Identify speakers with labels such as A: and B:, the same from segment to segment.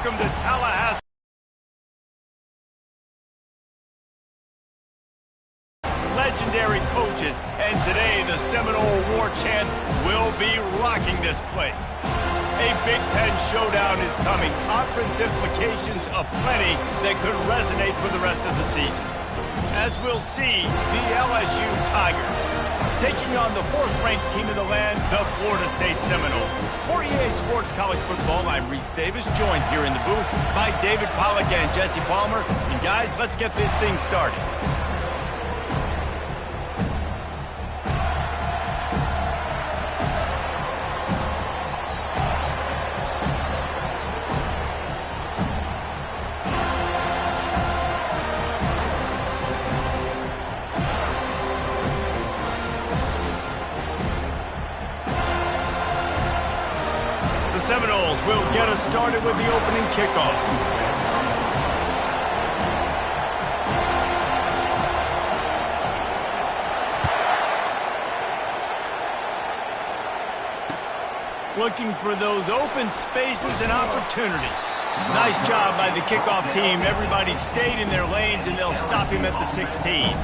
A: welcome to Tallahassee. Legendary coaches, and today the Seminole War Chant will be rocking this place. A Big Ten showdown is coming. Conference implications aplenty that could resonate for the rest of the season. As we'll see, the LSU Tigers taking on the fourth-ranked team in the land, the Florida State Seminoles. For EA Sports College Football, I'm Reese Davis, joined here in the booth by David Pollack and Jesse Palmer. And guys, let's get this thing started. Seminoles will get us started with the opening kickoff. Looking for those open spaces and opportunity. Nice job by the kickoff team. Everybody stayed in their lanes, and they'll stop him at the 16.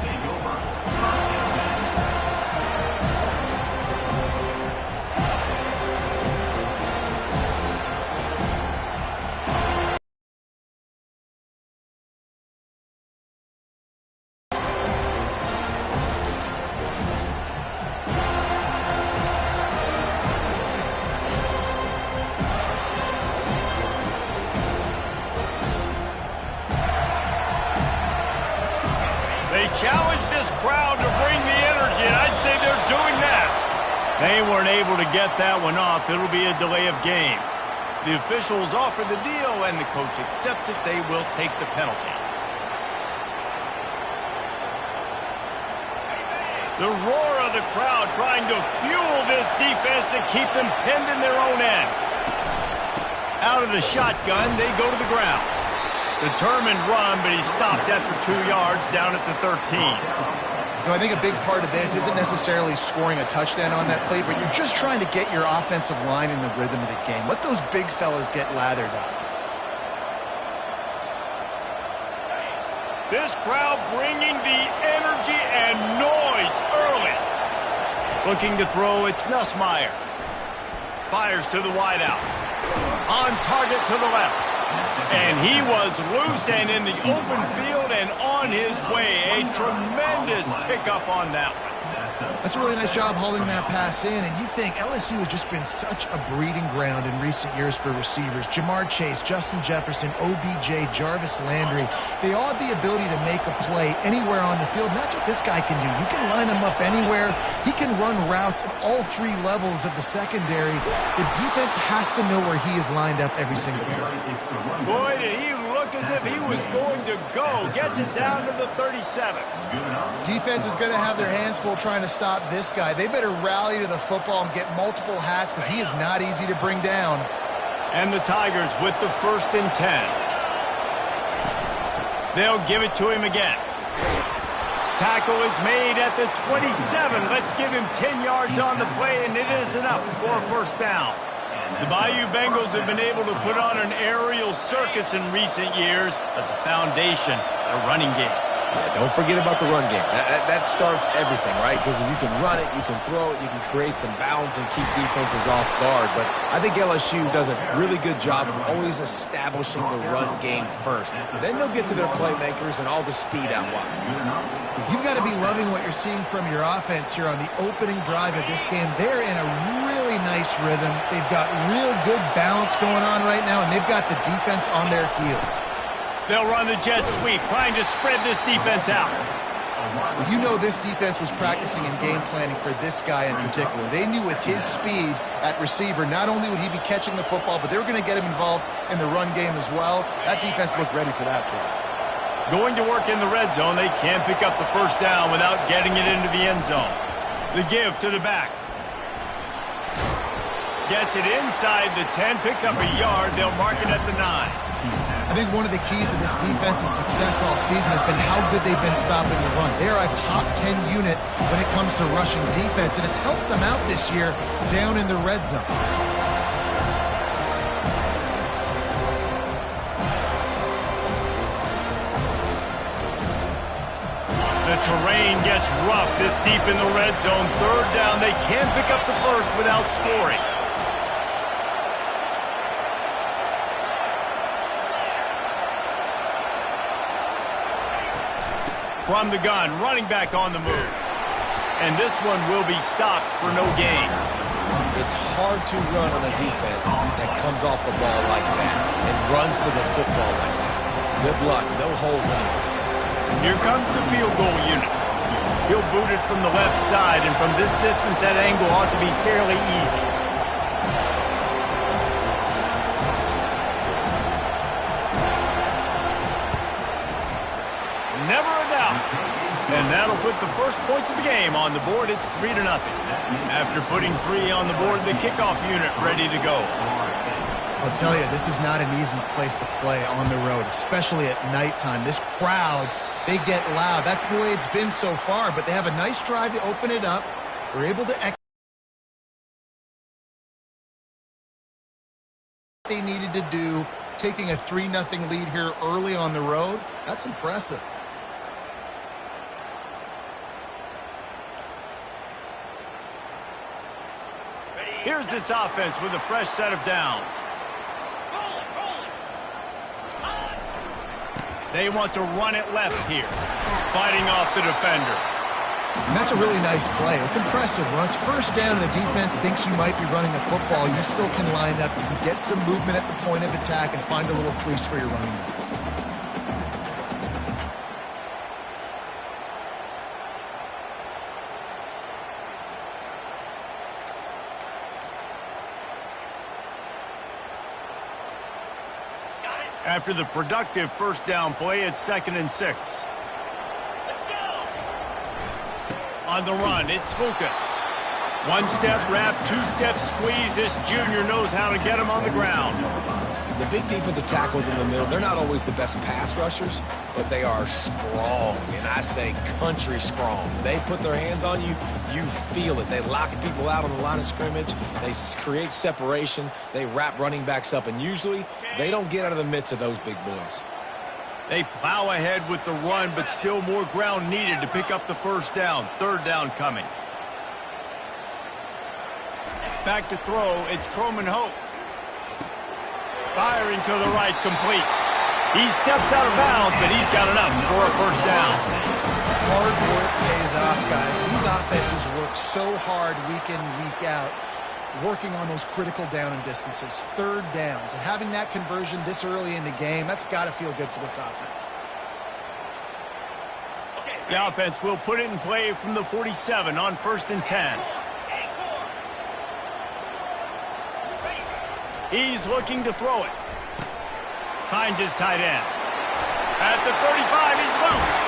A: They challenge this crowd to bring the energy, and I'd say they're doing that. They weren't able to get that one off. It'll be a delay of game. The officials offer the deal, and the coach accepts it. They will take the penalty. The roar of the crowd trying to fuel this defense to keep them pinned in their own end. Out of the shotgun, they go to the ground. Determined run, but he stopped after 2 yards down at the 13.
B: I think a big part of this isn't necessarily scoring a touchdown on that play, but you're just trying to get your offensive line in the rhythm of the game. Let those big fellas get lathered up.
A: This crowd bringing the energy and noise early. Looking to throw, it's Nussmeier. Fires to the wideout. On target to the left. And he was loose and in the open field and on his way. A tremendous pickup on that one.
B: That's a really nice job hauling that pass in. And you think LSU has just been such a breeding ground in recent years for receivers. Jamar Chase, Justin Jefferson, OBJ, Jarvis Landry. They all have the ability to make a play anywhere on the field. And that's what this guy can do. You can line him up anywhere. He can run routes at all three levels of the secondary. The defense has to know where he is lined up every single play.
A: Boy, did he look as if he was going to go. Gets it down to the 37.
B: Defense is going to have their hands full trying to stop this guy. They better rally to the football and get multiple hats because he is not easy to bring down.
A: And the Tigers with the 1st and 10. They'll give it to him again. Tackle is made at the 27. Let's give him 10 yards on the play, and it is enough for a 1st down. The Bayou Bengals have been able to put on an aerial circus in recent years, but the foundation, a running game.
C: Yeah, don't forget about the run game. That starts everything, right? Because if you can run it, you can throw it, you can create some balance and keep defenses off guard. But I think LSU does a really good job of always establishing the run game first. Then they'll get to their playmakers and all the speed out wide.
B: You've got to be loving what you're seeing from your offense here on the opening drive of this game. They're in a really nice rhythm. They've got real good balance going on right now, and they've got the defense on their heels.
A: They'll run the jet sweep, trying to spread this defense out.
B: Well, you know this defense was practicing and game planning for this guy in particular. They knew with his speed at receiver, not only would he be catching the football, but they were going to get him involved in the run game as well. That defense looked ready for that play.
A: Going to work in the red zone, they can't pick up the 1st down without getting it into the end zone. The give to the back. Gets it inside the 10, picks up a yard. They'll mark it at the 9.
B: I think one of the keys to this defense's success all season has been how good they've been stopping the run. They're a top 10 unit when it comes to rushing defense, and it's helped them out this year down in the red zone.
A: The terrain gets rough this deep in the red zone. Third down, they can pick up the first without scoring. From the gun, running back on the move. And this one will be stopped for no gain.
C: It's hard to run on a defense that comes off the ball like that and runs to the football like that. Good luck. No holes anywhere.
A: Here comes the field goal unit. He'll boot it from the left side, and from this distance, that angle ought to be fairly easy. Never a doubt. And that'll put the first points of the game on the board. It's 3-0. After putting 3 on the board, the kickoff unit ready to go.
B: I'll tell you, this is not an easy place to play on the road, especially at nighttime. This crowd, they get loud. That's the way it's been so far, but they have a nice drive to open it up. They're able to execute what they needed to do, taking a 3-0 lead here early on the road. That's impressive.
A: Here's this offense with a fresh set of downs. They want to run it left here, fighting off the defender.
B: And that's a really nice play. It's impressive. When it's first down and the defense thinks you might be running the football, you still can line up. You can get some movement at the point of attack and find a little crease for your running back.
A: After the productive first down play, it's 2nd and 6. Let's go. On the run, it's Lucas. One-step wrap, two-step squeeze. This junior knows how to get him on the ground.
C: The big defensive tackles in the middle, they're not always the best pass rushers, but they are strong, and I say country strong. They put their hands on you, you feel it. They lock people out on the line of scrimmage. They create separation. They wrap running backs up, and usually they don't get out of the midst of those big boys.
A: They plow ahead with the run, but still more ground needed to pick up the first down. Third down coming. Back to throw, it's Croman Hope. Firing to the right, complete. He steps out of bounds, but he's got enough for a first down.
B: Hard work pays off, guys. These offenses work so hard week in, week out, working on those critical down and distances, third downs, and having that conversion this early in the game, that's got to feel good for this offense.
A: The offense will put it in play from the 47 on 1st and 10. He's looking to throw it. Finds his tight end. At the 35, he's loose.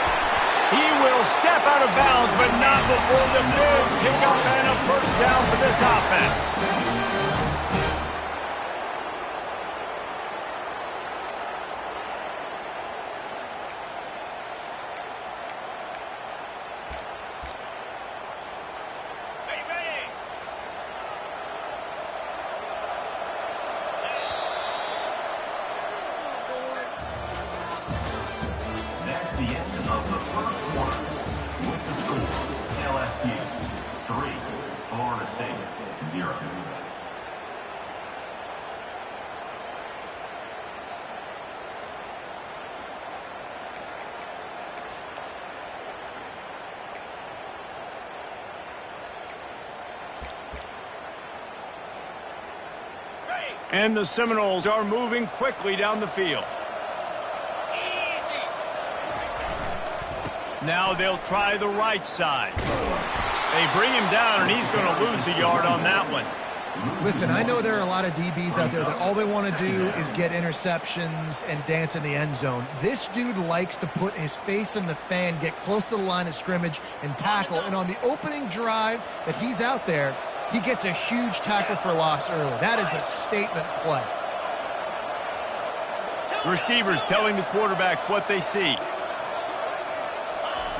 A: He will step out of bounds, but not before the big pickup and a first down for this offense.
D: The end of the first quarter with the score, LSU 3, Florida State 0.
A: And the Seminoles are moving quickly down the field. Now they'll try the right side. They bring him down, and he's going to lose a yard on that one.
B: Listen, I know there are a lot of DBs out there that all they want to do is get interceptions and dance in the end zone. This dude likes to put his face in the fan, get close to the line of scrimmage, and tackle. And on the opening drive that he's out there, he gets a huge tackle for loss early. That is a statement play.
A: Receivers telling the quarterback what they see.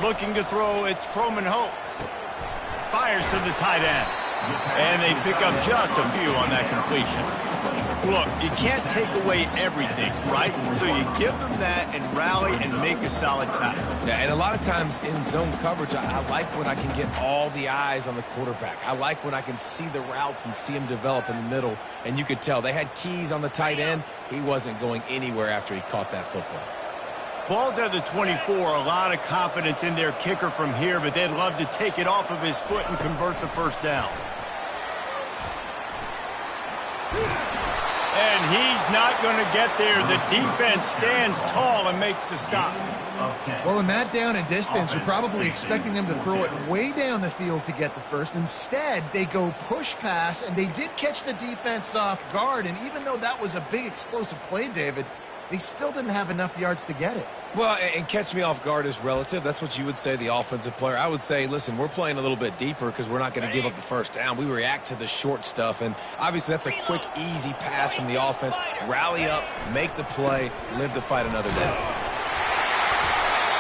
A: Looking to throw, it's Croman Hope. Fires to the tight end. And they pick up just a few on that completion. Look, you can't take away everything, right? So you give them that and rally and make a solid tackle.
C: Yeah, and a lot of times in zone coverage, I like when I can get all the eyes on the quarterback. I like when I can see the routes and see him develop in the middle. And you could tell they had keys on the tight end. He wasn't going anywhere after he caught that football.
A: Ball's at the 24, a lot of confidence in their kicker from here, but they'd love to take it off of his foot and convert the first down. And he's not going to get there. The defense stands tall and makes the stop.
B: Well, in that down and distance, you're probably expecting them to throw it way down the field to get the first. Instead, they go push pass, and they did catch the defense off guard. And even though that was a big explosive play, David, they still didn't have enough yards to get it.
C: Well, and catch me off guard is relative. That's what you would say, the offensive player. I would say, listen, we're playing a little bit deeper because we're not going to give up the first down. We react to the short stuff, and obviously that's a quick, easy pass from the offense. Rally up, make the play, live to fight another day.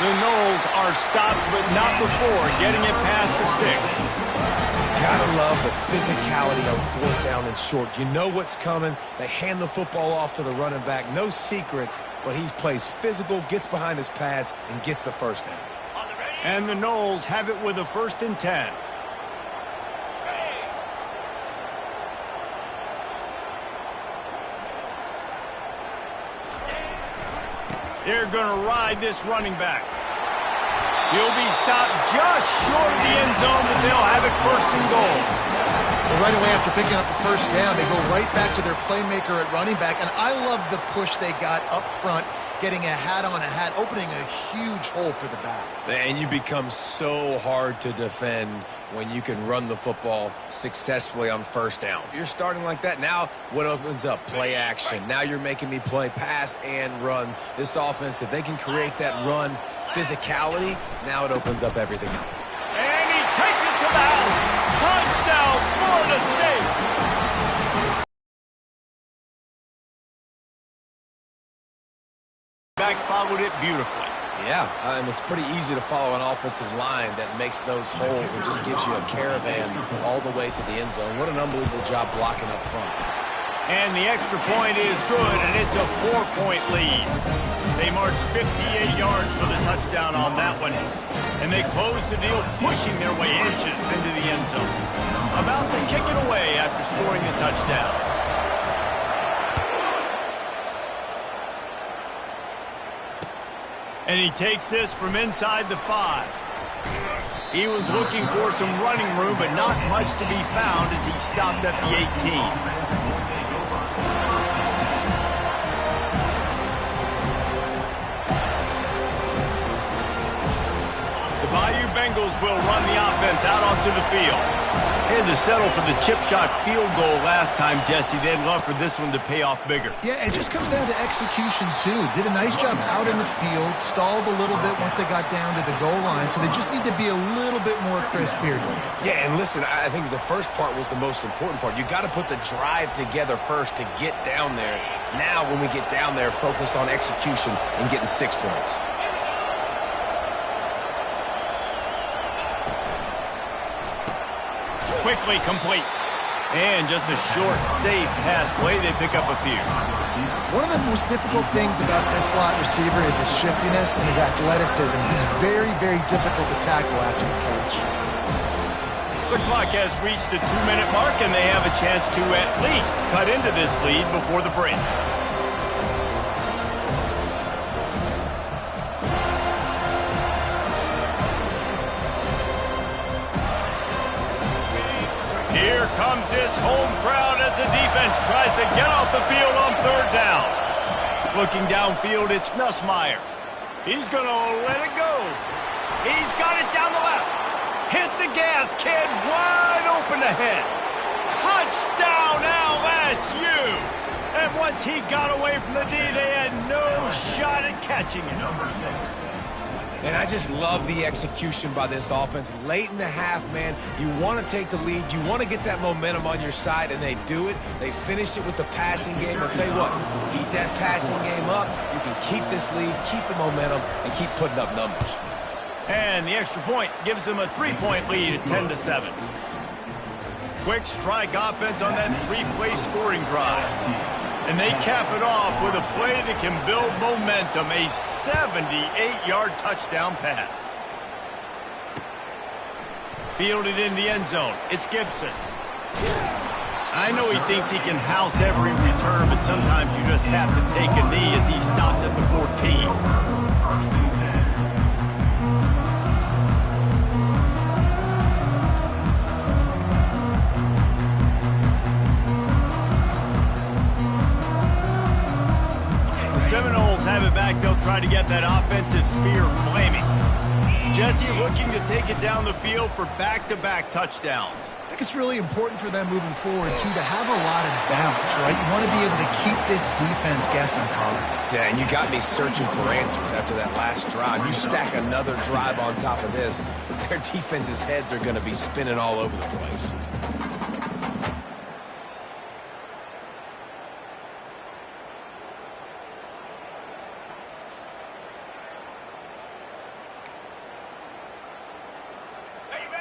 A: The Knowles are stopped, but not before getting it past the sticks.
C: Gotta love the physicality on fourth down and short. You know what's coming. They hand the football off to the running back. No secret, but he plays physical, gets behind his pads, and gets the first down.
A: And the Knowles have it with a 1st and 10. They're going to ride this running back. He'll be stopped just short of the end zone, but they'll have it 1st and goal.
B: Well, right away after picking up the first down, they go right back to their playmaker at running back. And I love the push they got up front, getting a hat on a hat, opening a huge hole for the back.
C: And you become so hard to defend when you can run the football successfully on first down. You're starting like that. Now what opens up? Play action. Now you're making me play pass and run. This offense, if they can create that run physicality, now it opens up everything else.
A: And he takes it to the house. Touchdown, Florida State. Back followed it beautifully.
C: Yeah, it's pretty easy to follow an offensive line that makes those holes and just gives you a caravan all the way to the end zone. What an unbelievable job blocking up front.
A: And the extra point is good, and it's a 4-point lead. They marched 58 yards for the touchdown on that one. And they close the deal, pushing their way inches into the end zone. About to kick it away after scoring the touchdown. And he takes this from inside the 5. He was looking for some running room, but not much to be found as he stopped at the 18. Bayou Bengals will run the offense out onto the field. They had to settle for the chip shot field goal last time, Jesse. They'd love for this one to pay off bigger.
B: Yeah, it just comes down to execution, too. Did a nice job out in the field, stalled a little bit once they got down to the goal line, so they just need to be a little bit more crisp here.
C: Yeah, and listen, I think the first part was the most important part. You got to put the drive together first to get down there. Now, when we get down there, focus on execution and getting 6 points.
A: Quickly complete. And just a short, safe pass play. They pick up a few.
B: One of the most difficult things about this slot receiver is his shiftiness and his athleticism. He's very, very difficult to tackle after the catch.
A: The clock has reached the 2-minute mark, and they have a chance to at least cut into this lead before the break. Here comes this home crowd as the defense tries to get off the field on 3rd down. Looking downfield, it's Nussmeier. He's going to let it go. He's got it down the left. Hit the gas, kid. Wide open ahead. Touchdown, LSU. And once he got away from the D, they had no shot at catching him.
D: Number 6.
C: And I just love the execution by this offense. Late in the half, man, you want to take the lead. You want to get that momentum on your side, and they do it. They finish it with the passing game. I'll tell you what, keep that passing game up. You can keep this lead, keep the momentum, and keep putting up numbers.
A: And the extra point gives them a 3-point lead at 10-7. Quick strike offense on that 3-play scoring drive. And they cap it off with a play that can build momentum, a 78-yard touchdown pass. Fielded in the end zone. It's Gibson. I know he thinks he can house every return, but sometimes you just have to take a knee as he stopped at the 14. Seminoles have it back. They'll try to get that offensive spear flaming. Jesse looking to take it down the field for back-to-back touchdowns.
B: I think it's really important for them moving forward, too, to have a lot of bounce, right? You want to be able to keep this defense guessing, Colin.
C: Yeah, and you got me searching for answers after that last drive. You stack another drive on top of this, their defense's heads are going to be spinning all over the place.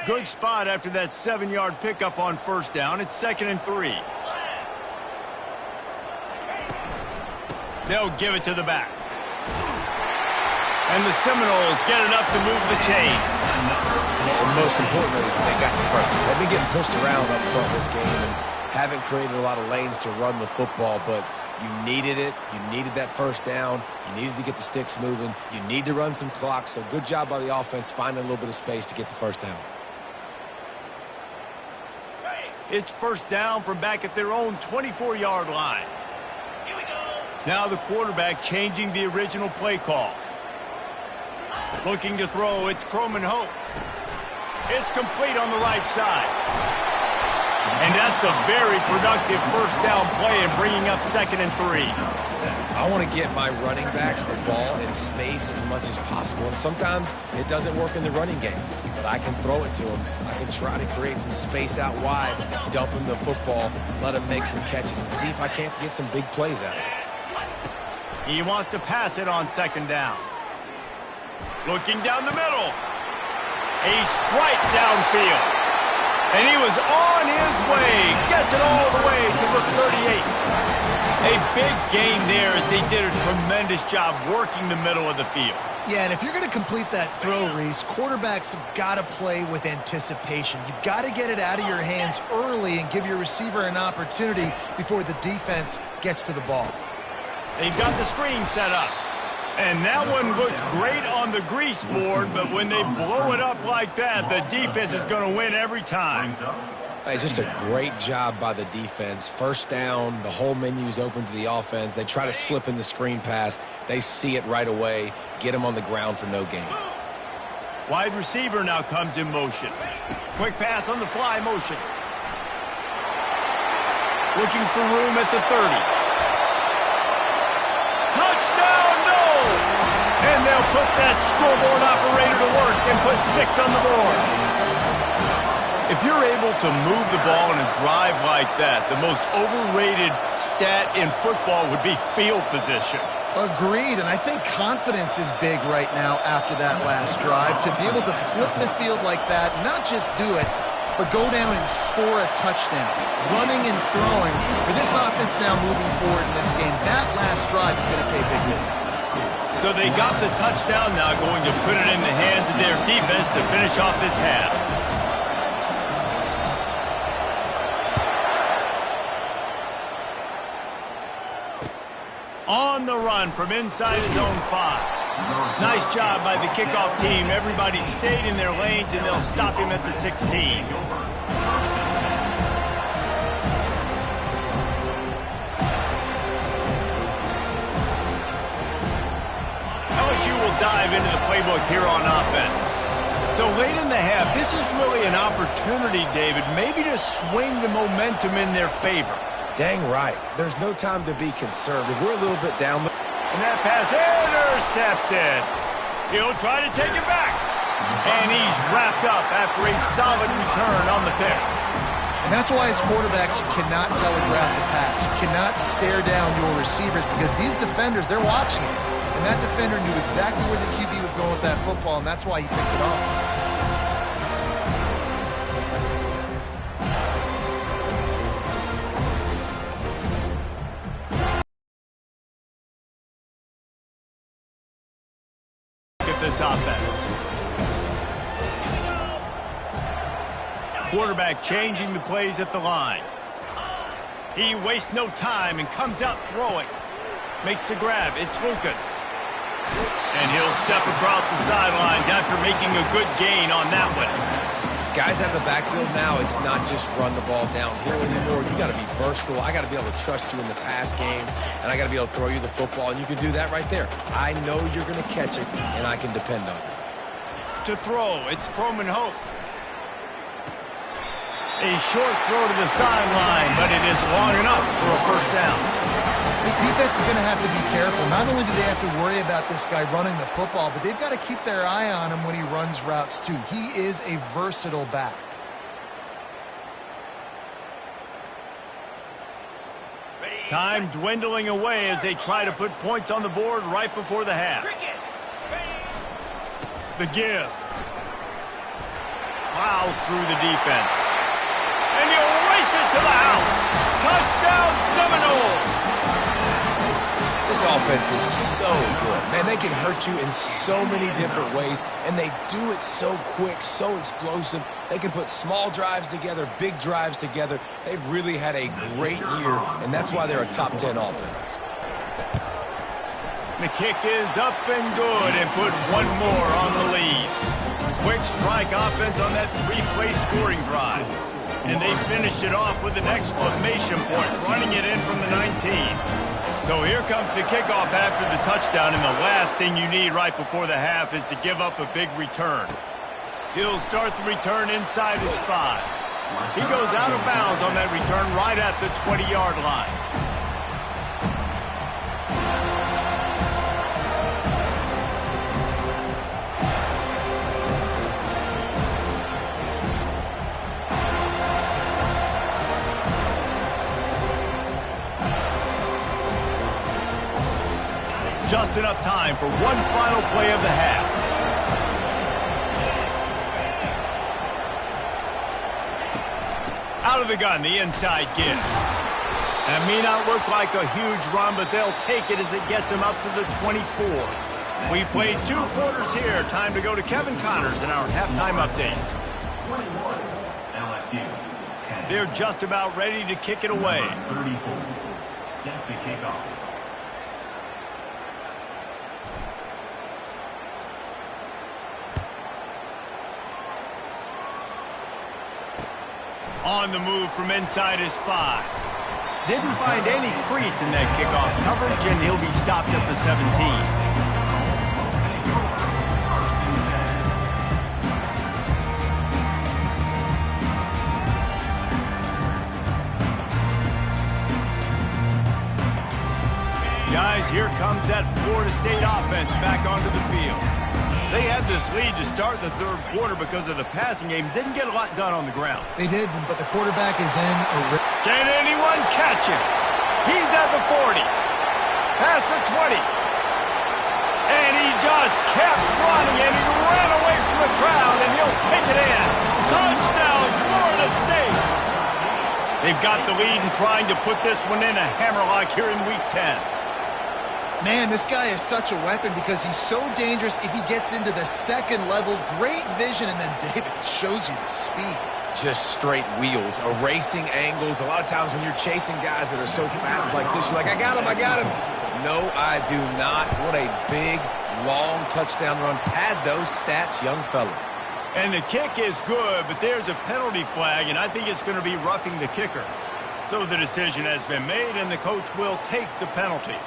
A: Good spot after that 7-yard pickup on first down. It's 2nd and 3. They'll give it to the back. And the Seminoles get enough to move the chains.
C: And most importantly, they got the front. They've been getting pushed around up front this game and haven't created a lot of lanes to run the football, but you needed it. You needed that first down. You needed to get the sticks moving. You need to run some clock, so good job by the offense finding a little bit of space to get the first down.
A: It's first down from back at their own 24-yard line. Here we go. Now the quarterback changing the original play call. Looking to throw, it's Croman Hope. It's complete on the right side. And that's a very productive first down play and bringing up 2nd and 3.
C: I want to get my running backs the ball in space as much as possible. And sometimes it doesn't work in the running game, but I can throw it to them. I can try to create some space out wide, dump him the football, let him make some catches, and see if I can't get some big plays out of it.
A: He wants to pass it on 2nd down. Looking down the middle. A strike downfield. And he was on his way. Gets it all the way to the 38. A big gain there as they did a tremendous job working the middle of the field.
B: Yeah, and if you're going to complete that throw, Reese, quarterbacks have got to play with anticipation. You've got to get it out of your hands early and give your receiver an opportunity before the defense gets to the ball.
A: They've got the screen set up. And that one looked great on the grease board, but when they blow it up like that, the defense is going to win every time.
C: Hey, just a great job by the defense. First down, the whole menu's open to the offense. They try to slip in the screen pass. They see it right away, get him on the ground for no gain.
A: Wide receiver now comes in motion. Quick pass on the fly motion. Looking for room at the 30. Touchdown, no! And they'll put that scoreboard operator to work and put 6 on the board. If you're able to move the ball in a drive like that, the most overrated stat in football would be field position.
B: Agreed, and I think confidence is big right now after that last drive. To be able to flip the field like that, not just do it, but go down and score a touchdown. Running and throwing. For this offense now moving forward in this game, that last drive is going to pay big dividends.
A: So they got the touchdown now, going to put it in the hands of their defense to finish off this half. On the run from inside his own 5. Nice job by the kickoff team. Everybody stayed in their lanes, and they'll stop him at the 16. LSU will dive into the playbook here on offense. So late in the half, this is really an opportunity, David, maybe to swing the momentum in their favor.
C: Dang right. There's no time to be conservative. We're a little bit down.
A: And that pass intercepted. He'll try to take it back. And he's wrapped up after a solid return on the pick.
B: And that's why as quarterbacks, you cannot telegraph the pass. You cannot stare down your receivers because these defenders, they're watching it. And that defender knew exactly where the QB was going with that football, and that's why he picked it off.
A: quarterback changing the plays at the line. He wastes no time and comes out throwing. Makes the grab. It's Lucas. And he'll step across the sidelines after making a good gain on that one.
C: Guys out of the backfield now, it's not just run the ball downhill anymore. You got to be versatile. I got to be able to trust you in the pass game, and I got to be able to throw you the football, and you can do that right there. I know you're going to catch it, and I can depend on it.
A: To throw, it's Croman Hope. A short throw to the sideline, but it is long enough for a first down.
B: This defense is going to have to be careful. Not only do they have to worry about this guy running the football, but they've got to keep their eye on him when he runs routes too. He is a versatile back.
A: Time dwindling away as they try to put points on the board right before the half. The give. Plows through the defense. And he'll race it to the house. Touchdown Seminoles!
C: This offense is so good. Man, they can hurt you in so many different ways, and they do it so quick, so explosive. They can put small drives together, big drives together. They've really had a great year, and that's why they're a top 10 offense.
A: The kick is up and good and put one more on the lead. Quick strike offense on that three-play scoring drive. And they finished it off with an exclamation point, running it in from the 19. So here comes the kickoff after the touchdown, and the last thing you need right before the half is to give up a big return. He'll start the return inside his 5. He goes out of bounds on that return right at the 20-yard line. Just enough time for one final play of the half. Out of the gun, the inside give. That may not look like a huge run, but they'll take it as it gets them up to the 24. We played 2 quarters here. Time to go to Kevin Connors in our halftime update.
D: 21, LSU, 10.
A: They're just about ready to kick it away.
D: 34, set to kick off.
A: On the move from inside his 5. Didn't find any crease in that kickoff coverage, and he'll be stopped at the 17. Guys, here comes that Florida State offense back onto the field. They had this lead to start the third quarter because of the passing game. Didn't get a lot done on the ground.
B: They did, but the quarterback is in a...
A: Can anyone catch him? He's at the 40. Past the 20. And he just kept running, and he ran away from the crowd, and he'll take it in. Touchdown, Florida State. They've got the lead and trying to put this one in a hammerlock here in Week 10.
B: Man, this guy is such a weapon because he's so dangerous if he gets into the second level. Great vision, and then David shows you the speed.
C: Just straight wheels, erasing angles. A lot of times when you're chasing guys that are so fast like this, you're like, I got him, I got him. No, I do not. What a big, long touchdown run. Pad those stats, young fella.
A: And the kick is good, but there's a penalty flag, and I think it's going to be roughing the kicker. So the decision has been made, and the coach will take the penalty.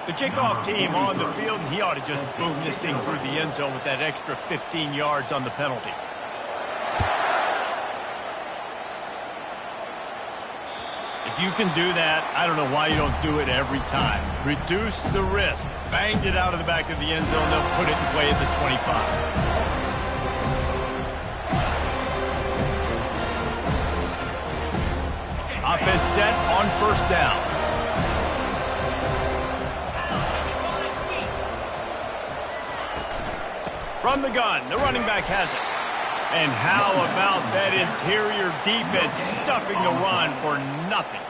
A: The kickoff team on the field, and he ought to just boom this thing through the end zone with that extra 15 yards on the penalty. If you can do that, I don't know why you don't do it every time. Reduce the risk. Banged it out of the back of the end zone. They'll put it in play at the 25. Offense set on first down. From the gun, the running back has it. And how about that interior defense stuffing the run for nothing?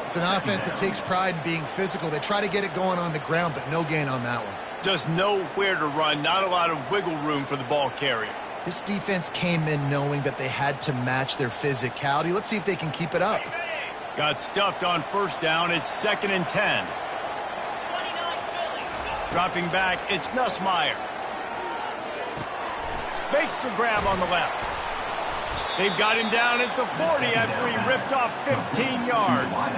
B: It's an offense that takes pride in being physical. They try to get it going on the ground, but no gain on that one.
A: Just nowhere to run, not a lot of wiggle room for the ball carrier.
B: This defense came in knowing that they had to match their physicality. Let's see if they can keep it up.
A: Got stuffed on first down. It's 2nd and 10. Dropping back, it's Nussmeier. Makes the grab on the left. They've got him down at the 40 after he ripped off 15 yards.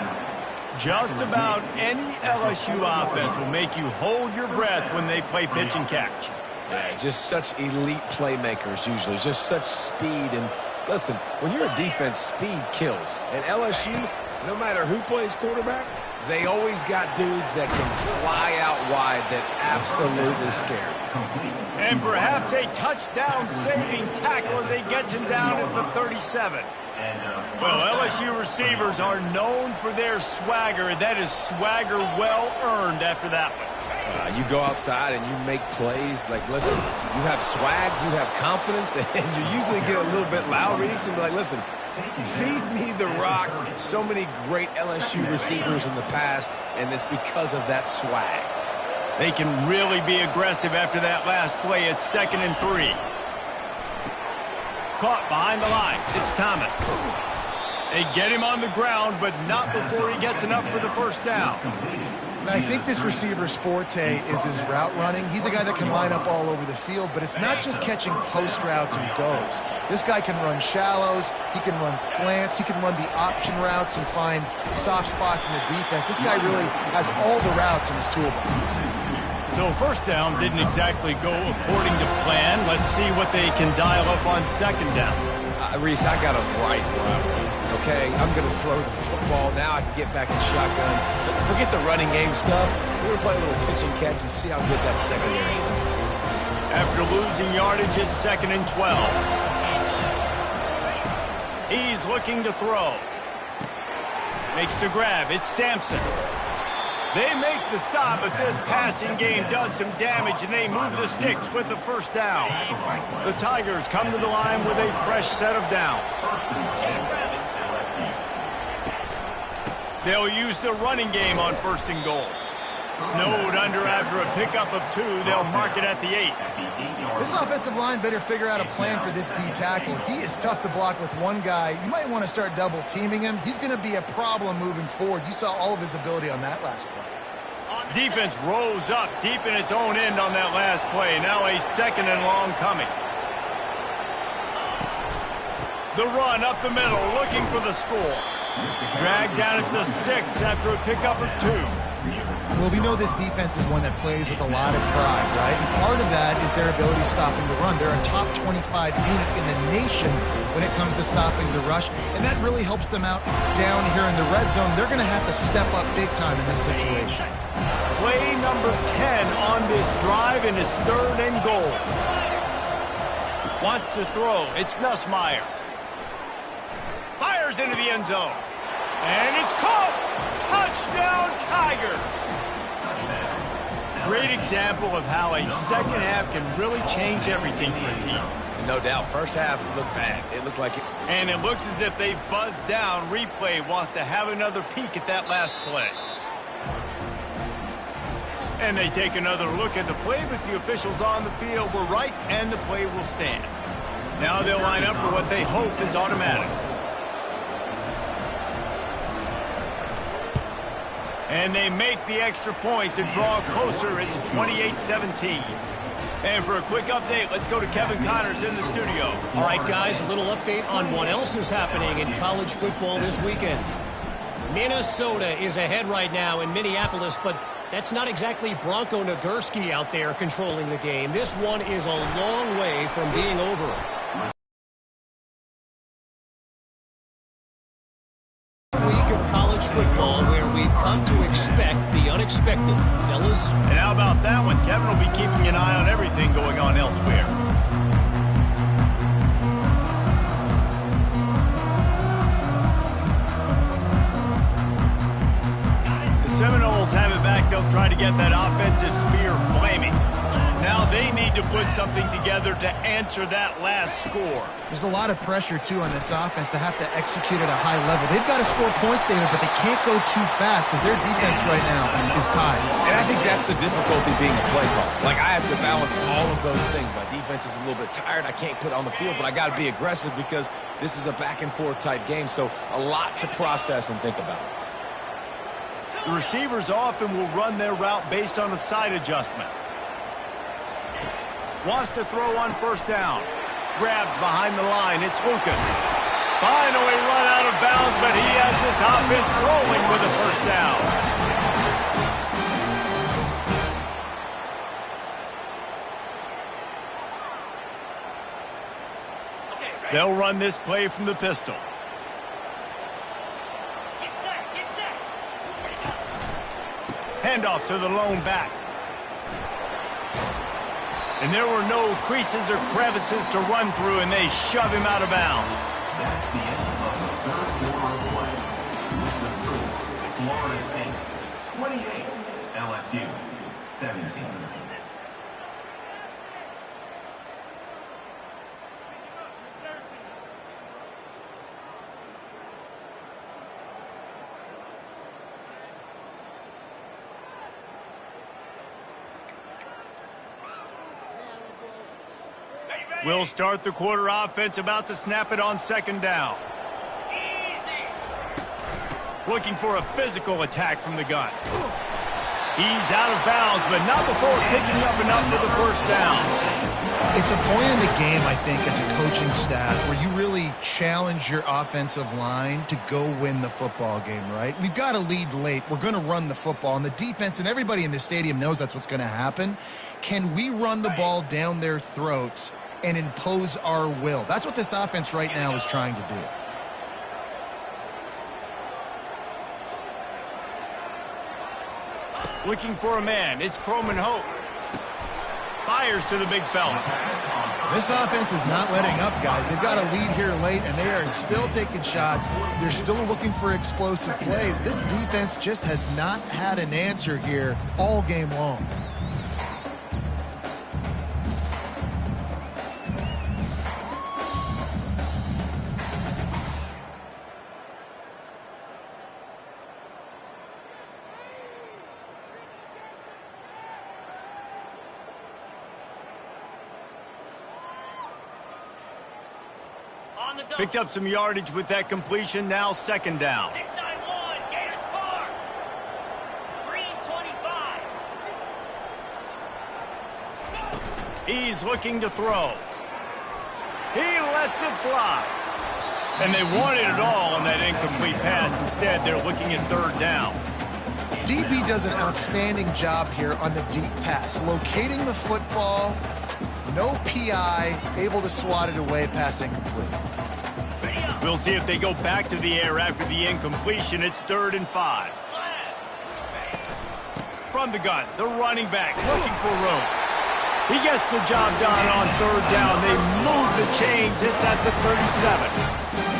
A: Just about any LSU offense will make you hold your breath when they play pitch and catch.
C: Yeah, just such elite playmakers usually, just such speed. And listen, when you're a defense, speed kills. And LSU, no matter who plays quarterback, they always got dudes that can fly out wide that absolutely scare.
A: And perhaps a touchdown-saving tackle as they get him down at the 37. Well, LSU receivers are known for their swagger, and that is swagger well-earned after that one.
C: You go outside and you make plays. Like, listen, you have swag, you have confidence, and you usually get a little bit loud. You used to be like, listen, feed me the rock. So many great LSU receivers in the past, and it's because of that swag.
A: They can really be aggressive after that last play. It's 2nd and 3. Caught behind the line. It's Thomas. They get him on the ground, but not before he gets enough for the first down.
B: And I think this receiver's forte is his route running. He's a guy that can line up all over the field, but it's not just catching post routes and goes. This guy can run shallows, he can run slants, he can run the option routes and find soft spots in the defense. This guy really has all the routes in his toolbox.
A: So first down didn't exactly go according to plan. Let's see what they can dial up on 2nd down.
C: Reese, I got him right where I want. Okay, I'm going to throw the football. Now I can get back in shotgun. Let's forget the running game stuff. We're going to play a little pitch and catch and see how good that secondary is.
A: After losing yardage, it's 2nd and 12. He's looking to throw. Makes the grab. It's Sampson. They make the stop, but this passing game does some damage, and they move the sticks with the first down. The Tigers come to the line with a fresh set of downs. They'll use the running game on 1st and goal. Snowed under after a pickup of 2. They'll mark it at the 8.
B: This offensive line better figure out a plan for this D tackle. He is tough to block with one guy. You might want to start double teaming him. He's going to be a problem moving forward. You saw all of his ability on that last play.
A: Defense rose up deep in its own end on that last play. Now a 2nd and long coming. The run up the middle, looking for the score. Dragged down at the 6 after a pickup of 2.
B: Well, we know this defense is one that plays with a lot of pride, right? And part of that is their ability stopping the run. They're a top 25 unit in the nation when it comes to stopping the rush, and that really helps them out down here in the red zone. They're going to have to step up big time in this situation.
A: Play number 10 on this drive, and it's 3rd and goal. Wants to throw. It's Nussmeier. Fires into the end zone. And it's caught. Touchdown, Tigers. Great example of how a second half can really change everything for a team.
C: No doubt. First half looked bad. It looked like it.
A: And it looks as if they've buzzed down. Replay wants to have another peek at that last play. And they take another look at the play, but the officials on the field were right, and the play will stand. Now they'll line up for what they hope is automatic. And they make the extra point to draw closer. It's 28-17. And for a quick update, let's go to Kevin Connors in the studio.
E: All right, guys, a little update on what else is happening in college football this weekend. Minnesota is ahead right now in Minneapolis, but that's not exactly Bronco Nagurski out there controlling the game. This one is a long way from being over. Week of college football where we've come to expect the unexpected, fellas.
A: And how about that one? Kevin will be keeping an eye on everything going on elsewhere. The Seminoles have it back. They'll try to get that offensive spear flaming. Now they need to put something together to answer that last score.
B: There's a lot of pressure, too, on this offense to have to execute at a high level. They've got to score points, David, but they can't go too fast because their defense right now is tied.
C: And I think that's the difficulty being a play caller. Like, I have to balance all of those things. My defense is a little bit tired. I can't put it on the field, but I got to be aggressive because this is a back-and-forth type game, so a lot to process and think about.
A: The receivers often will run their route based on a side adjustment. Wants to throw on first down. Grabbed behind the line. It's Lucas. Finally run out of bounds, but he has this offense rolling with a first down. They'll run this play from the pistol. Handoff to the lone back. And there were no creases or crevices to run through, and they shove him out of bounds.
D: That's the end of the third quarter of play. The score, Florida State 28, LSU 17.
A: We'll start the quarter offense, about to snap it on second down. Looking for a physical attack from the gun. He's out of bounds, but not before picking up enough for the first down.
B: It's a point in the game, I think, as a coaching staff, where you really challenge your offensive line to go win the football game, right? We've got to lead late. We're going to run the football, and the defense and everybody in the stadium knows that's what's going to happen. Can we run the ball down their throats and impose our will? That's what this offense right now is trying to do.
A: Looking for a man. It's Croman Hope. Fires to the big fella.
B: This offense is not letting up, guys. They've got a lead here late, and they are still taking shots. They're still looking for explosive plays. This defense just has not had an answer here all game long.
A: Picked up some yardage with that completion. Now second down.
F: 691, Gators score. Green 25.
A: He's looking to throw. He lets it fly. And they wanted it all on that incomplete pass. Instead, they're looking at third down.
B: DB does an outstanding job here on the deep pass, locating the football, no PI, able to swat it away, pass incomplete.
A: We'll see if they go back to the air after the incompletion. It's 3rd and 5. From the gun, the running back looking for room. He gets the job done on third down. They move the chains. It's at the 37.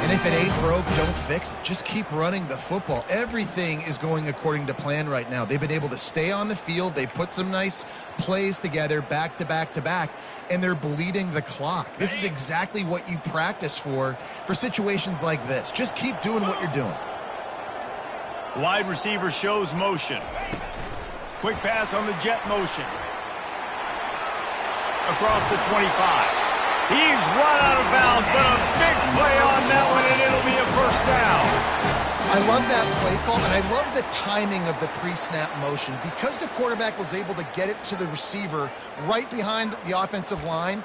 B: And if it ain't broke, don't fix it. Just keep running the football. Everything is going according to plan right now. They've been able to stay on the field. They put some nice plays together back to back to back, and they're bleeding the clock. This is exactly what you practice for situations like this. Just keep doing what you're doing.
A: Wide receiver shows motion. Quick pass on the jet motion. Across the 25. He's run out of bounds, but a big play on that one, and it'll be a first down.
B: I love that play call, and I love the timing of the pre-snap motion. Because the quarterback was able to get it to the receiver right behind the offensive line,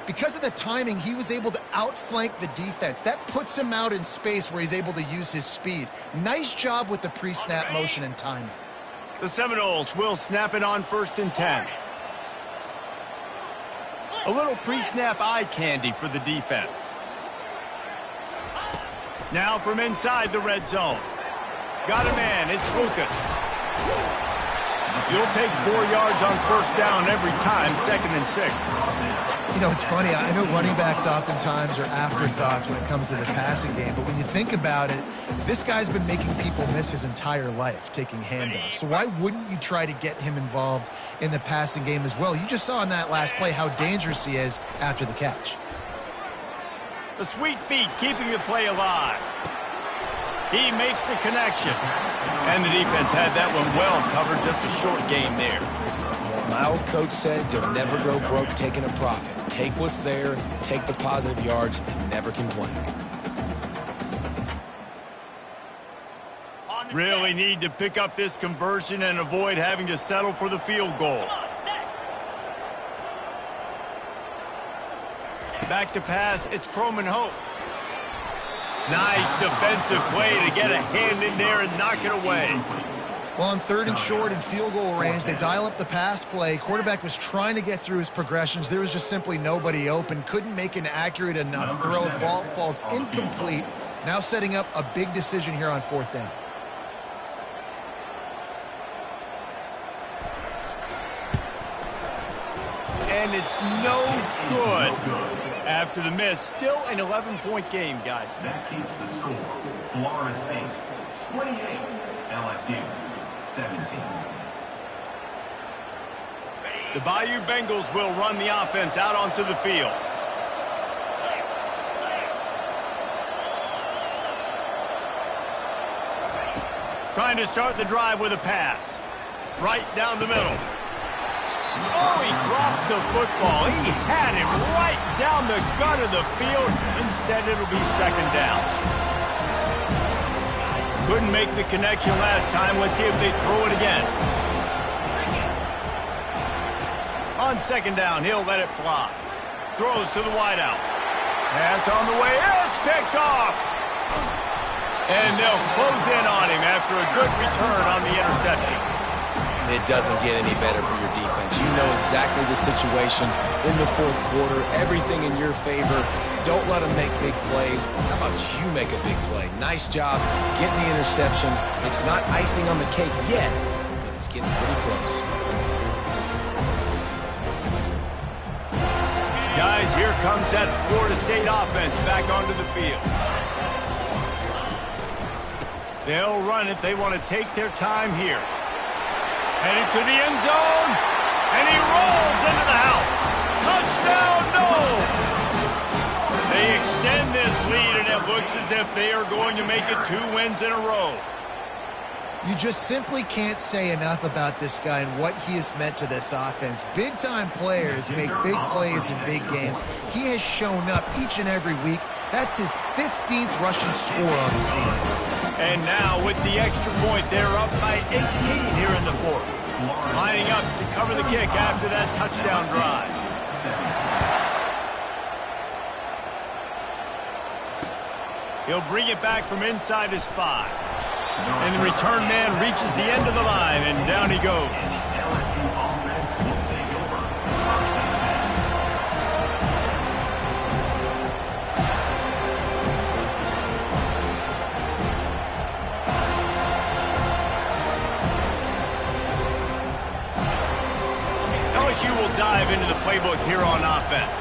B: because of the timing, he was able to outflank the defense. That puts him out in space where he's able to use his speed. Nice job with the pre-snap motion and timing.
A: The Seminoles will snap it on 1st and 10. A little pre-snap eye candy for the defense. Now from inside the red zone. Got a man, it's Lucas. You'll take 4 yards on first down every time, 2nd and 6.
B: You know, it's funny. I know running backs oftentimes are afterthoughts when it comes to the passing game, but when you think about it, this guy's been making people miss his entire life taking handoffs. So why wouldn't you try to get him involved in the passing game as well? You just saw in that last play how dangerous he is after the catch.
A: The sweet feet keeping the play alive. He makes the connection. And the defense had that one well covered, just a short game there.
C: My old coach said you'll never go broke taking a profit. Take what's there, take the positive yards, and never complain.
A: Really need to pick up this conversion and avoid having to settle for the field goal. Back to pass, it's Croman Hope. Nice defensive play to get a hand in there and knock it away.
B: Well, on 3rd and short in field goal range, they dial up the pass play. Quarterback was trying to get through his progressions. There was just simply nobody open. Couldn't make an accurate enough throw. Ball falls incomplete. Now setting up a big decision here on 4th down.
A: And it's no good. After the miss, still an 11-point game, guys.
D: That keeps the score. Florida State 28, LSU 17.
A: The Bayou Bengals will run the offense out onto the field. Trying to start the drive with a pass. Right down the middle. Oh, he drops the football. He had him right down the gut of the field. Instead, it'll be 2nd down. Couldn't make the connection last time. Let's see if they throw it again. On 2nd down, he'll let it fly. Throws to the wideout. Pass on the way. It's picked off. And they'll close in on him after a good return on the interception.
C: It doesn't get any better for your defense. You know exactly the situation in the 4th quarter. Everything in your favor. Don't let them make big plays. How about you make a big play? Nice job getting the interception. It's not icing on the cake yet, but it's getting pretty close.
A: Guys, here comes that Florida State offense back onto the field. They'll run it. They want to take their time here. Headed to the end zone, and he rolls into the house. Touchdown, no! They extend this lead, and it looks as if they are going to make it 2 wins in a row.
B: You just simply can't say enough about this guy and what he has meant to this offense. Big-time players make big plays in big games. He has shown up each and every week. That's his 15th rushing score on the season.
A: And now with the extra point, they're up by 18 here in the 4th. Lining up to cover the kick after that touchdown drive. He'll bring it back from inside his 5. And the return man reaches the end of the line, and down he goes.
D: LSU offense will take over. 1st and
A: 10. LSU will dive into the playbook here on offense.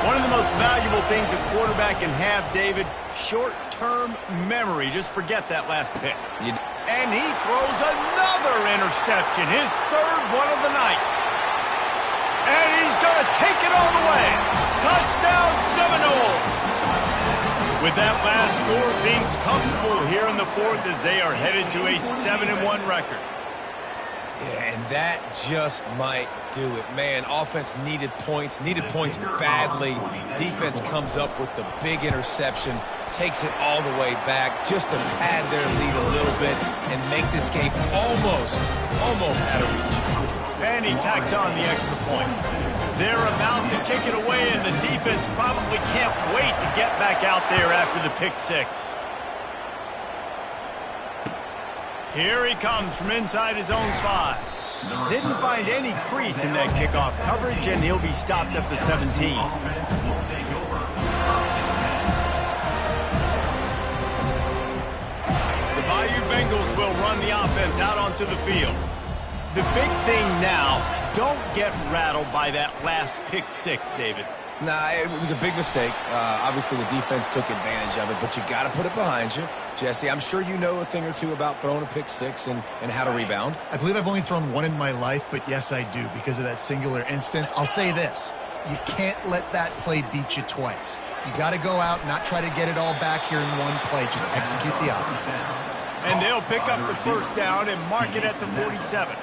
A: One of the most valuable things a quarterback can have, David, short-term memory. Just forget that last pick. And he throws another interception, his 3rd one of the night. And he's going to take it all the way. Touchdown, Seminoles. With that last score, things comfortable here in the 4th as they are headed to a 7-1 record.
C: Yeah, and that just might do it. Man, offense needed points badly. Defense comes up with the big interception, takes it all the way back just to pad their lead a little bit and make this game almost out of reach.
A: And he tacks on the extra point. They're about to kick it away, and the defense probably can't wait to get back out there after the pick 6. Here he comes from inside his own 5. Didn't find any crease in that kickoff coverage, and he'll be stopped at the 17.
D: offense will take over. 1st and 10.
A: The Bayou Bengals will run the offense out onto the field. The big thing now, don't get rattled by that last pick six, David.
C: Nah, it was a big mistake. Obviously, the defense took advantage of it, but you got to put it behind you. Jesse, I'm sure you know a thing or two about throwing a pick six and how to rebound.
B: I believe I've only thrown one in my life, but yes, I do because of that singular instance. I'll say this. You can't let that play beat you twice. You got to go out and not try to get it all back here in one play. Just execute the offense.
A: And they'll pick up the first down and mark it at the 47.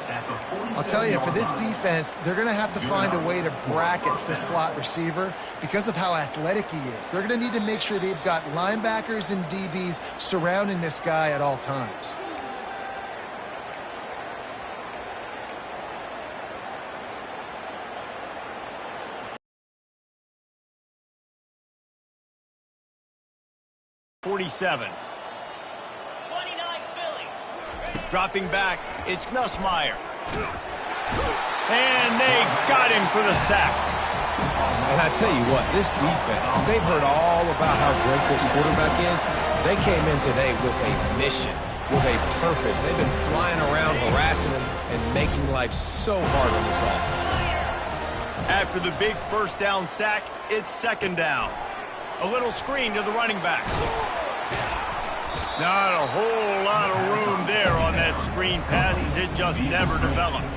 B: I'll tell you, for this defense, they're going to have to find a way to bracket the slot receiver because of how athletic he is. They're going to need to make sure they've got linebackers and DBs surrounding this guy at all times.
A: .47. Dropping back, it's Nussmeier. And they got him for the sack.
C: And I tell you what, this defense, they've heard all about how great this quarterback is. They came in today with a mission, with a purpose. They've been flying around, harassing him, and making life so hard on this offense.
A: After the big first down sack, it's second down. A little screen to the running back. Not a whole lot of room there on that screen pass as it just never developed.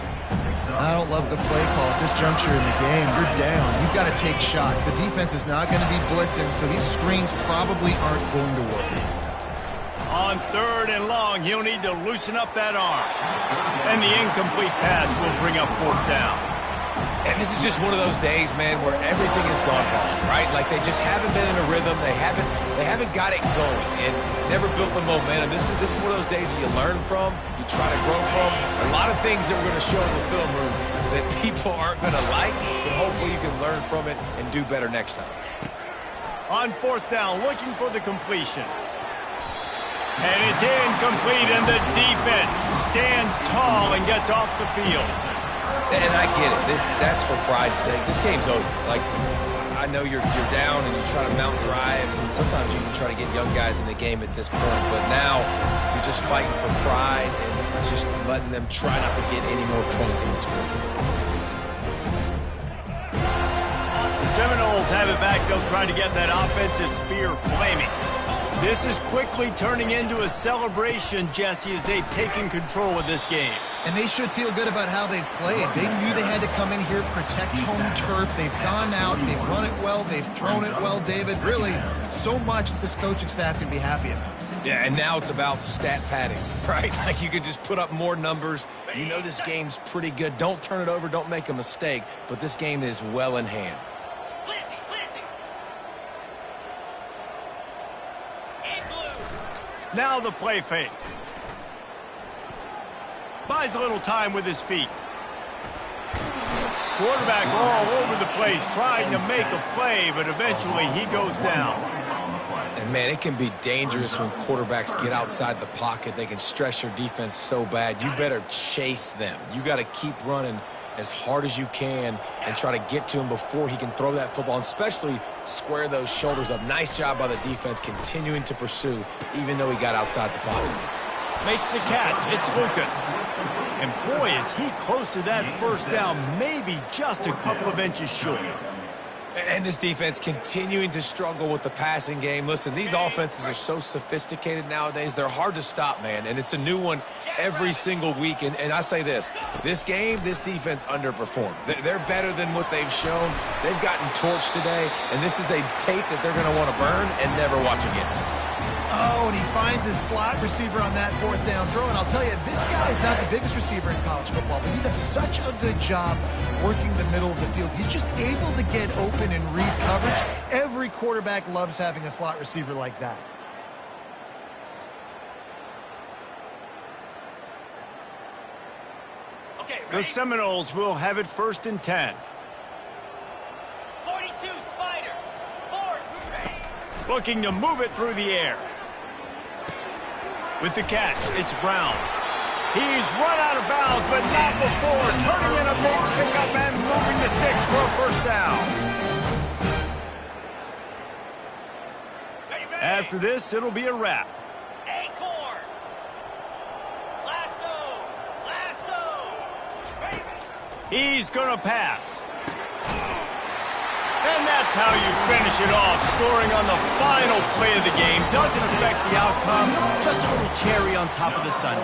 B: I don't love the play call at this juncture in the game. You're down. You've got to take shots. The defense is not going to be blitzing, so these screens probably aren't going to work.
A: On third and long, he'll need to loosen up that arm. And the incomplete pass will bring up fourth down.
C: And this is just one of those days, man, where everything has gone wrong, right? Like they just haven't been in a rhythm. They haven't got it going and never built the momentum. This is one of those days that you learn from, you try to grow from. A lot of things that we're going to show in the film room that people aren't going to like, but hopefully you can learn from it and do better next time.
A: On fourth down, looking for the completion. And it's incomplete, and the defense stands tall and gets off the field.
C: And I get it. That's for pride's sake. This game's over. Like, I know you're down and you try to mount drives, and sometimes you can try to get young guys in the game at this point. But now you're just fighting for pride and just letting them try not to get any more points in the score.
A: The Seminoles have it back, though, trying to get that offensive spear flaming. This is quickly turning into a celebration, Jesse, as they've taken control of this game.
B: And they should feel good about how they've played. They knew they had to come in here, protect home turf. They've gone out, they've run it well, they've thrown it well, David. Really, so much that this coaching staff can be happy about.
C: Yeah, and now it's about stat padding, right? Like you could just put up more numbers. You know this game's pretty good. Don't turn it over, don't make a mistake, but this game is well in hand.
A: Now the play fake. Buys a little time with his feet. Quarterback all over the place trying to make a play, but eventually he goes down.
C: And, man, it can be dangerous when quarterbacks get outside the pocket. They can stress your defense so bad. You better chase them. You got to keep running as hard as you can and try to get to him before he can throw that football, and especially square those shoulders up. Nice job by the defense continuing to pursue, even though he got outside the pocket.
A: Makes the catch. It's Lucas. And boy, is he close to that first down, maybe just a couple of inches short.
C: And this defense continuing to struggle with the passing game. Listen, these offenses are so sophisticated nowadays. They're hard to stop, man. And it's a new one every single week. And I say this game, this defense underperformed. They're better than what they've shown. They've gotten torched today. And this is a tape that they're going to want to burn and never watch again.
B: Oh, and he finds his slot receiver on that fourth down throw. And I'll tell you, this guy's not the biggest receiver in college football, but he does such a good job working the middle of the field. He's just able to get open and read coverage. Every quarterback loves having a slot receiver like that.
F: Okay,
A: The Seminoles will have it 1st and 10.
F: 42, Spider. 4.
A: Looking to move it through the air. With the catch, it's Brown. He's run out of bounds, but not before turning in a big pickup and moving the sticks for a first down. After this, it'll be a wrap.
F: Acorn. Lasso.
A: He's going to pass. And that's how you finish it off. Scoring on the final play of the game doesn't affect the outcome. Just a little cherry on top of the sundae.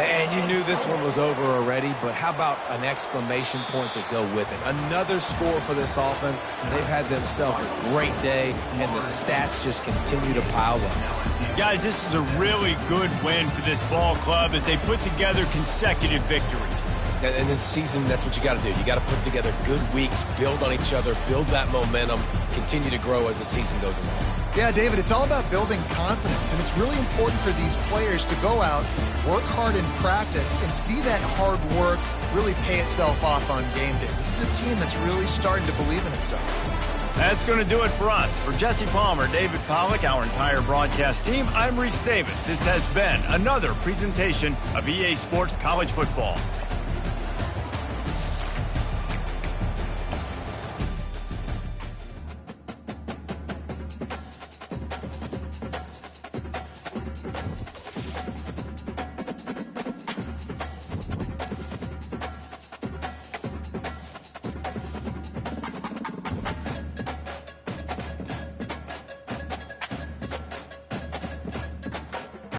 C: And you knew this one was over already, but how about an exclamation point to go with it? Another score for this offense. They've had themselves a great day, and the stats just continue to pile up.
A: Guys, this is a really good win for this ball club as they put together consecutive victories.
C: And this season, that's what you got to do. You got to put together good weeks, build on each other, build that momentum, continue to grow as the season goes along.
B: Yeah, David, it's all about building confidence, and it's really important for these players to go out, work hard in practice, and see that hard work really pay itself off on game day. This is a team that's really starting to believe in itself.
A: That's going to do it for us. For Jesse Palmer, David Pollack, our entire broadcast team, I'm Reese Davis. This has been another presentation of EA Sports College Football.